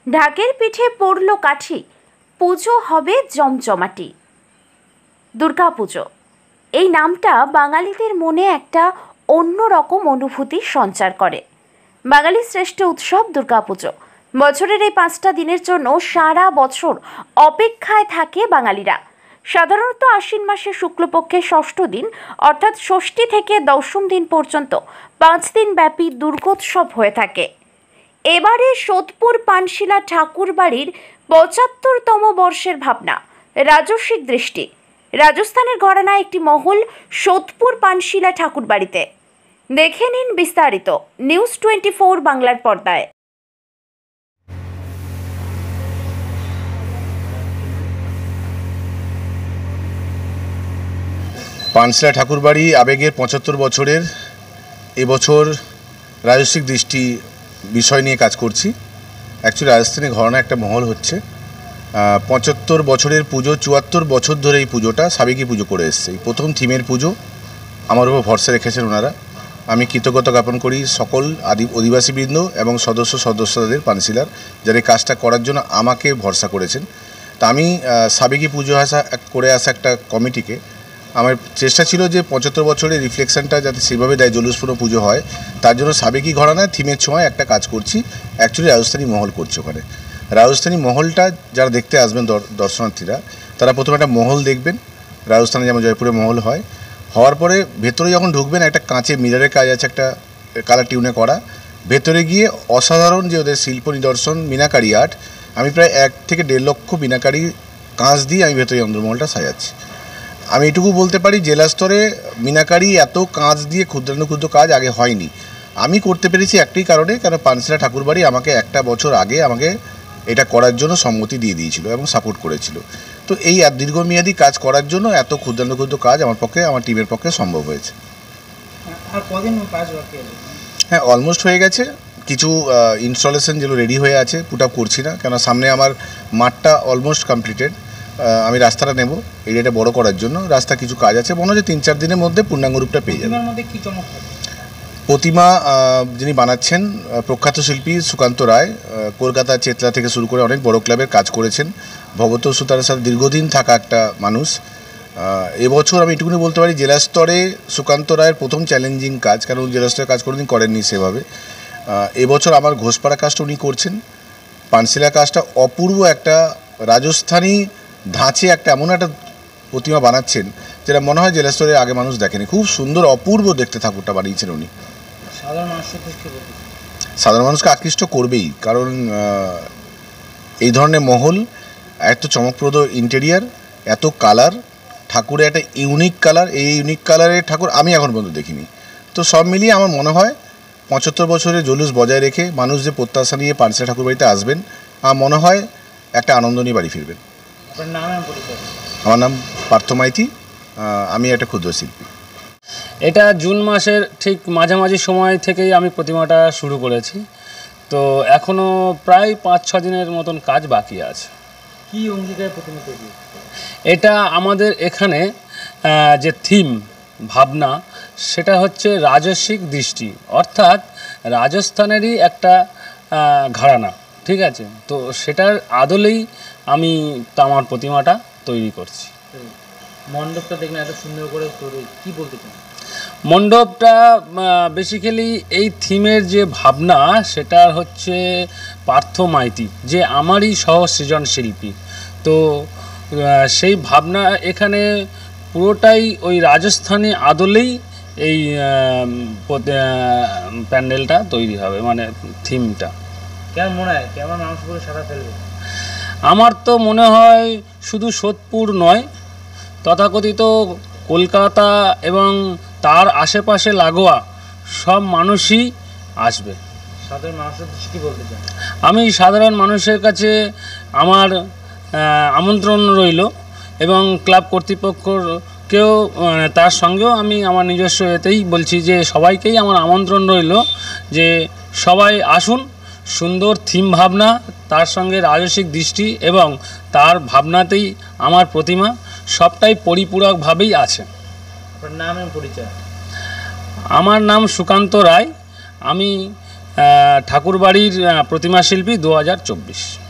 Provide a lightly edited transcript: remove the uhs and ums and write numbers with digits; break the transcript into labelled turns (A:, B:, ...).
A: ঢাকের পিঠে পড়ল কাঠি, পুজো হবে জমজমাটি। দুর্গাপুজো এই নামটা বাঙালিদের মনে একটা অন্যরকম অনুভূতি সঞ্চার করে। বাঙালির শ্রেষ্ঠ উৎসব দুর্গাপুজো। বছরের এই 5টা দিনের জন্য সারা বছর অপেক্ষায় থাকে বাঙালিরা। সাধারণত আশ্বিন মাসের শুক্লপক্ষের 6ষ্ঠ দিন অর্থাৎ ষষ্ঠী থেকে 10ম দিন পর্যন্ত 5 দিন ব্যাপী দুর্গোৎসব হয়ে থাকে। এবারে সোদপুর পানশিলা ঠাকুর বাড়ির 75তম বর্ষের ভাবনা, রাজস্বিক দৃষ্টি। রাজস্থানের ঘরানায় একটি মহল সোদপুর পানশিলা ঠাকুর বাড়িতে। দেখে নিন বিস্তারিত নিউজ 24 বাংলার পর্দায়।
B: পানশিলা ঠাকুরবাড়ি আবেগের 75 বছরের এবছর রাজস্বিক দৃষ্টি বিষয় নিয়ে কাজ করছি। অ্যাকচুয়ালি রাজস্থানী ঘরানা একটা মহল হচ্ছে। 75 বছরের পুজো, 74 বছর ধরে এই পুজোটা সাবেকি পুজো করে এসছে। এই প্রথম থিমের পুজো, আমার উপর ভরসা রেখেছেন ওনারা। আমি কৃতজ্ঞতা জ্ঞাপন করি সকল অধিবাসীবৃন্দ এবং সদস্যদের পানশিলার, যারা এই কাজটা করার জন্য আমাকে ভরসা করেছেন। তা আমি সাবেকি পুজো করে আসা একটা কমিটিকে, আমার চেষ্টা ছিল যে 75 বছরের রিফ্লেকশনটা যাতে সেভাবে দেয়, জলুসপূর্ণ পুজো হয়, তার জন্য সাবেকি ঘরানায় থিমের ছোঁয়ায় একটা কাজ করছি। অ্যাকচুয়ালি রাজস্থানী মহল করছে ওখানে। রাজস্থানী মহলটা যারা দেখতে আসবেন দর্শনার্থীরা, তারা প্রথমে একটা মহল দেখবেন, রাজস্থানে যেমন জয়পুরে মহল হয়। হওয়ার পরে ভেতরে যখন ঢুকবেন, একটা কাঁচে মিররের কাজ আছে, একটা কালার টিউনে করা। ভেতরে গিয়ে অসাধারণ যে ওদের শিল্প নিদর্শন, মিনাকারি আর্ট, আমি প্রায় 1 থেকে 1.5 লক্ষ মিনাকারি কাঁচ দিয়ে আমি ভেতরে অন্দরমহলটা সাজাচ্ছি। আমি এটুকু বলতে পারি, জেলা স্তরে মিনাকারি এত কাঁচ দিয়ে ক্ষুদ্রানুক্ষুদ্র কাজ আগে হয়নি। আমি করতে পেরেছি একটাই কারণে, কারণ পানশিলা ঠাকুরবাড়ি আমাকে 1টা বছর আগে আমাকে এটা করার জন্য সম্মতি দিয়ে দিয়েছিল এবং সাপোর্ট করেছিল। তো এই দীর্ঘমেয়াদী কাজ করার জন্য এত ক্ষুদ্রানুক্ষুদ্র কাজ আমার পক্ষে, আমার টিমের পক্ষে সম্ভব হয়েছে। হ্যাঁ, অলমোস্ট হয়ে গেছে। কিছু ইনস্টলেশন যেগুলো রেডি হয়ে আছে, পুট আপ করছি না, কেন সামনে আমার মাঠটা অলমোস্ট কমপ্লিটেড। আমি রাস্তাটা নেব এরিয়াটা বড় করার জন্য। রাস্তা কিছু কাজ আছে, মনে হচ্ছে 3-4 দিনের মধ্যে পূর্ণাঙ্গ রূপটা পেয়ে যাবে। প্রতিমা যিনি বানাচ্ছেন প্রখ্যাত শিল্পী সুকান্ত রায়, কলকাতা চেতলা থেকে শুরু করে অনেক বড় ক্লাবের কাজ করেছেন। ভগত সুতারের সাথে দীর্ঘদিন থাকা একটা মানুষ। এবছর আমি এটুকুনি বলতে পারি, জেলা স্তরে সুকান্ত রায়ের প্রথম চ্যালেঞ্জিং কাজ, কারণ জেলা স্তরে কাজ কোনোদিন করেননি সেভাবে। এবছর আমার ঘোষপাড়া কাজটা উনি করছেন। পানশিলা কাজটা অপূর্ব একটা রাজস্থানী ধাঁচে একটা এমন একটা প্রতিমা বানাচ্ছেন, যেটা মনে হয় জেলা স্তরে আগে মানুষ দেখেনি। খুব সুন্দর অপূর্ব দেখতে ঠাকুরটা বানিয়েছেন উনি। সাধারণ মানুষকে আকৃষ্ট করবেই, কারণ এই ধরনের মহল, এত চমকপ্রদ ইন্টেরিয়ার, এত কালার, ঠাকুরের একটা ইউনিক কালার, এই ইউনিক কালারের ঠাকুর আমি এখন পর্যন্ত দেখিনি। তো সব মিলিয়ে আমার মনে হয় 75 বছরের জলুস বজায় রেখে মানুষ যে প্রত্যাশা নিয়ে পানশিলা ঠাকুর বাড়িতে আসবেন, আমার মনে হয় একটা আনন্দ নিয়ে বাড়ি ফিরবেন। আমার নাম পার্থ মাইতি, আমি একটা ক্ষুদ্র শিল্পী।
C: এটা জুন মাসের ঠিক মাঝামাঝি সময় থেকেই আমি প্রতিমাটা শুরু করেছি। তো এখনও প্রায় 5-6 দিনের মতন কাজ বাকি আছে।
D: কি অঙ্গীকার প্রতিমা তৈরি?
C: এটা আমাদের এখানে যে থিম ভাবনা, সেটা হচ্ছে রাজস্বিক দৃষ্টি, অর্থাৎ রাজস্থানেরই একটা ঘরানা, ঠিক আছে? তো সেটার আদলেই আমি আমার প্রতিমাটা তৈরি করছি।
D: মণ্ডপটা দেখলে এত সুন্দর করে তৈরি, কি বলতে চান?
C: মণ্ডপটা বেসিক্যালি এই থিমের যে ভাবনা, সেটা হচ্ছে পার্থ মাইতি, যে আমারই সহ সৃজন শিল্পী। তো সেই ভাবনা এখানে পুরোটাই ওই রাজস্থানী আদলেই এই প্যান্ডেলটা তৈরি হবে, মানে থিমটা।
D: কেমন মনে হয়, কেমন মানুষ করে সারা ফেলবে?
C: আমার তো মনে হয় শুধু সোদপুর নয়, তথাকথিত কলকাতা এবং তার আশেপাশে লাগোয়া সব মানুষই আসবে।
D: সাধারণ মানুষের দৃষ্টি বলতে চান?
C: আমি সাধারণ মানুষের কাছে আমার আমন্ত্রণ রইল, এবং ক্লাব কর্তৃপক্ষকেও তার সঙ্গেও আমি আমার নিজস্ব এতেই বলছি যে সবাইকেই আমার আমন্ত্রণ রইল যে সবাই আসুন। সুন্দর থিম ভাবনা, তার সঙ্গে রাজস্বিক দৃষ্টি এবং তার ভাবনাতেই আমার প্রতিমা, সবটাই পরিপূরকভাবেই আছে।
D: আপনার নাম এবং পরিচয়?
C: আমার নাম সুকান্ত রায়। আমি ঠাকুরবাড়ির প্রতিমা শিল্পী 2024।